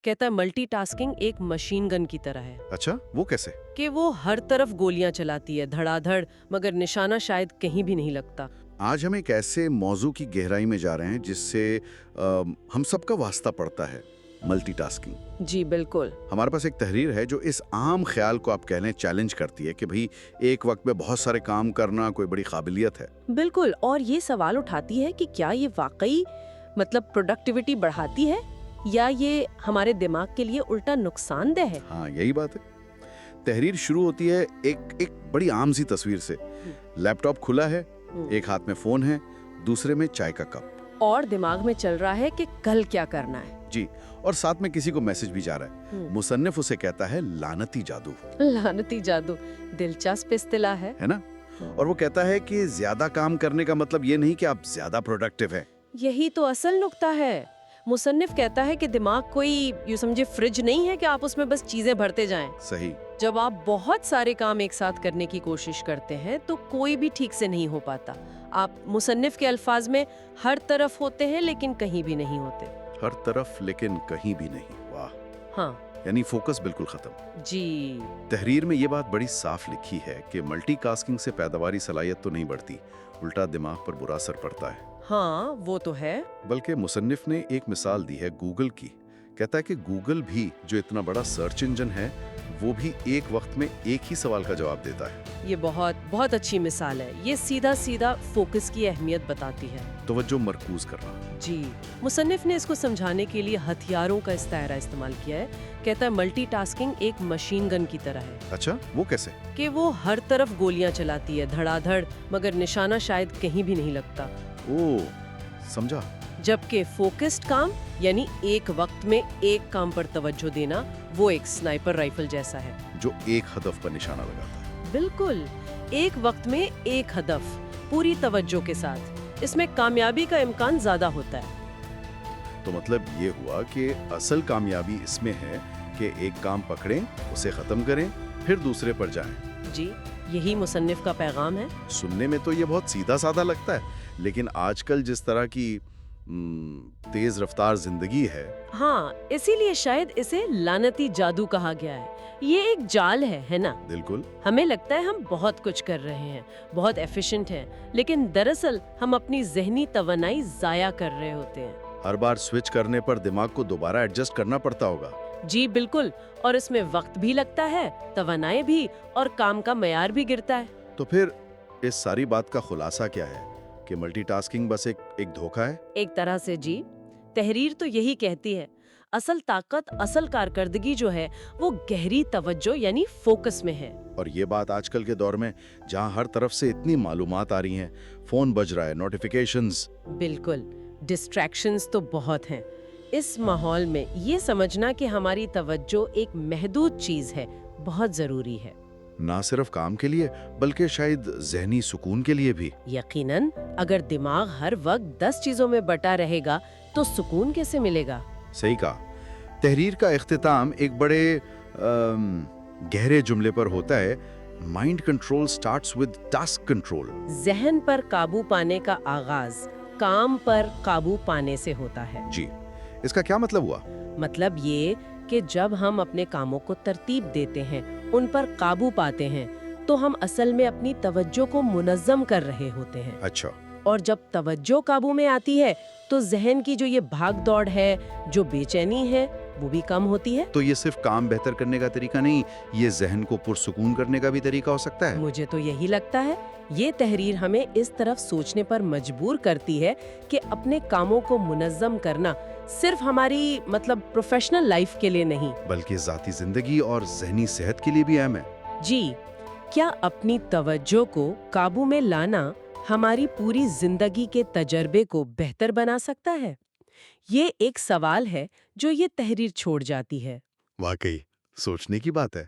کہتا ہے multi tasking ایک مشین گن کی طرح ہے اچھا، وہ کیسے؟ کہ وہ ہر طرف گولیاں چلاتی ہے دھڑا دھڑ، مگر نشانہ شاید کہیں بھی نہیں لگتا۔ آج ہم ایک ایسے موضوع کی گہرائی میں جا رہے ہیں جس سے ہم سب کا واسطہ پڑتا ہے، ملٹی ٹاسکنگ۔ جی بالکل۔ ہمارے پاس ایک تحریر ہے جو اس عام خیال کو آپ کہہ لیں چیلنج کرتی ہے کہ بھئی ایک وقت میں بہت سارے کام کرنا کوئی بڑی قابلیت ہے۔ بالکل، اور یہ سوال اٹھاتی ہے کہ کیا یہ واقعی پروڈکٹیوٹی بڑھاتی ہے یا یہ ہمارے دماغ کے لیے الٹا نقصان دہ ہے؟ ہاں، یہی بات ہے۔ تحریر شروع ہوتی ہے ایک بڑی عام سی تصویر سے۔ لیپ ٹاپ کھلا ہے، ایک ہاتھ میں فون ہے، دوسرے میں چائے کا کپ، اور دماغ میں چل رہا ہے کہ کل کیا کرنا ہے۔ جی، اور ساتھ میں کسی کو میسج بھی جا رہا ہے۔ مصنف اسے کہتا ہے لعنتی جادو۔ لعنتی جادو، دلچسپ اصطلاح ہے نا؟ اور وہ کہتا ہے کہ زیادہ کام کرنے کا مطلب یہ نہیں کہ آپ زیادہ پروڈکٹیو ہیں۔ یہی تو اصل نقطہ ہے۔ مصنف کہتا ہے کہ دماغ کوئی یوں سمجھے فریج نہیں ہے کہ آپ اس میں بس چیزیں بھرتے جائیں۔ صحیح۔ جب آپ بہت سارے کام ایک ساتھ کرنے کی کوشش کرتے ہیں تو کوئی بھی ٹھیک سے نہیں ہو پاتا۔ آپ مصنف کے الفاظ میں ہر طرف ہوتے ہیں لیکن کہیں بھی نہیں ہوتے۔ ہر طرف لیکن کہیں بھی نہیں، واہ۔ ہاں، یعنی فوکس بالکل ختم۔ جی۔ تحریر میں یہ بات بڑی صاف لکھی ہے کہ ملٹی ٹاسکنگ سے پیداواری صلاحیت تو نہیں بڑھتی، الٹا دماغ پر برا اثر پڑتا ہے۔ ہاں، وہ تو ہے۔ بلکہ مصنف نے ایک مثال دی ہے گوگل کی۔ کہتا ہے کہ گوگل بھی جو اتنا بڑا سرچ انجن ہے وہ بھی ایک وقت میں ایک ہی سوال کا جواب دیتا ہے۔ یہ بہت اچھی مثال ہے۔ یہ سیدھا فوکس کی اہمیت بتاتی ہے۔ توجہ مرکوز کرنا۔ جی، مصنف نے اس کو سمجھانے کے لیے ہتھیاروں کا استعارہ استعمال کیا ہے۔ کہتا ہے ملٹی ٹاسکنگ ایک مشین گن کی طرح ہے۔ اچھا، وہ کیسے؟ کہ وہ ہر طرف گولیاں چلاتی ہے دھڑا دھڑ، مگر نشانہ شاید کہیں بھی نہیں لگتا۔ او، سمجھا۔ جبکہ فوکسڈ کام یعنی ایک وقت میں ایک کام پر توجہ دینا، وہ ایک سنائپر رائفل جیسا ہے جو ایک ہدف پر نشانہ لگاتا ہے۔ بالکل، ایک وقت میں ایک ہدف، پوری توجہ کے ساتھ۔ اس میں کامیابی کا امکان زیادہ ہوتا ہے۔ تو مطلب یہ ہوا کہ اصل کامیابی اس میں ہے کہ ایک کام پکڑیں، اسے ختم کریں، پھر دوسرے پر جائیں۔ جی، یہی مصنف کا پیغام ہے۔ سننے میں تو یہ بہت سیدھا سادہ لگتا ہے، لیکن آج کل جس طرح کی تیز رفتار زندگی ہے، ہاں، اسی لیے شاید اسے لعنتی جادو کہا گیا ہے۔ یہ ایک جال ہے نا؟ بالکل۔ ہمیں لگتا ہے ہم بہت کچھ کر رہے ہیں، بہت ایفیشنٹ ہیں، لیکن دراصل ہم اپنی ذہنی توانائی ضائع کر رہے ہوتے ہیں۔ ہر بار سوئچ کرنے پر دماغ کو دوبارہ ایڈجسٹ کرنا پڑتا ہوگا۔ جی بالکل، اور اس میں وقت بھی لگتا ہے، توانائی بھی، اور کام کا معیار بھی گرتا ہے۔ تو پھر اس ساری بات کا خلاصہ کیا ہے کہ ملٹی ٹاسکنگ بس ایک دھوکہ ہے؟ ایک طرح سے جی، تحریر تو یہی کہتی ہے، اصل طاقت، اصل کارکردگی جو ہے وہ گہری توجہ یعنی فوکس میں ہے۔ اور یہ بات آج کل کے دور میں جہاں ہر طرف سے اتنی معلومات آ رہی ہیں، فون بج رہا ہے، نوٹیفیکیشنز۔ بالکل، ڈسٹریکشنز تو بہت ہیں۔ اس ماحول میں یہ سمجھنا کہ ہماری توجہ ایک محدود چیز ہے بہت ضروری ہے۔ نہ صرف کام کے لیے بلکہ شاید ذہنی سکون کے لیے بھی۔ یقیناً، اگر دماغ ہر وقت 10 چیزوں میں بٹا رہے گا تو سکون کیسے ملے گا؟ صحیح کہا۔ تحریر کا اختتام ایک بڑے گہرے جملے پر ہوتا ہے، mind control starts with task control. ذہن پر قابو پانے کا آغاز کام پر قابو پانے سے ہوتا ہے۔ جی، اس کا کیا مطلب ہوا؟ مطلب یہ کہ جب ہم اپنے کاموں کو ترتیب دیتے ہیں، ان پر قابو پاتے ہیں، تو ہم اصل میں اپنی توجہ کو منظم کر رہے ہوتے ہیں۔ اچھا۔ اور جب توجہ قابو میں آتی ہے تو ذہن کی جو یہ بھاگ دوڑ ہے، جو بے چینی ہے، وہ بھی کم ہوتی ہے۔ تو یہ صرف کام بہتر کرنے کا طریقہ نہیں، یہ ذہن کو پرسکون کرنے کا بھی طریقہ ہو سکتا ہے۔ مجھے تو یہی لگتا ہے۔ یہ تحریر ہمیں اس طرف سوچنے پر مجبور کرتی ہے کہ اپنے کاموں کو منظم کرنا صرف ہماری پروفیشنل لائف کے لیے نہیں، بلکہ ذاتی زندگی اور ذہنی صحت کے لیے بھی اہم ہے۔ جی، کیا اپنی توجہ کو قابو میں لانا ہماری پوری زندگی کے تجربے کو بہتر بنا سکتا ہے؟ یہ ایک سوال ہے جو یہ تحریر چھوڑ جاتی ہے۔ واقعی سوچنے کی بات ہے۔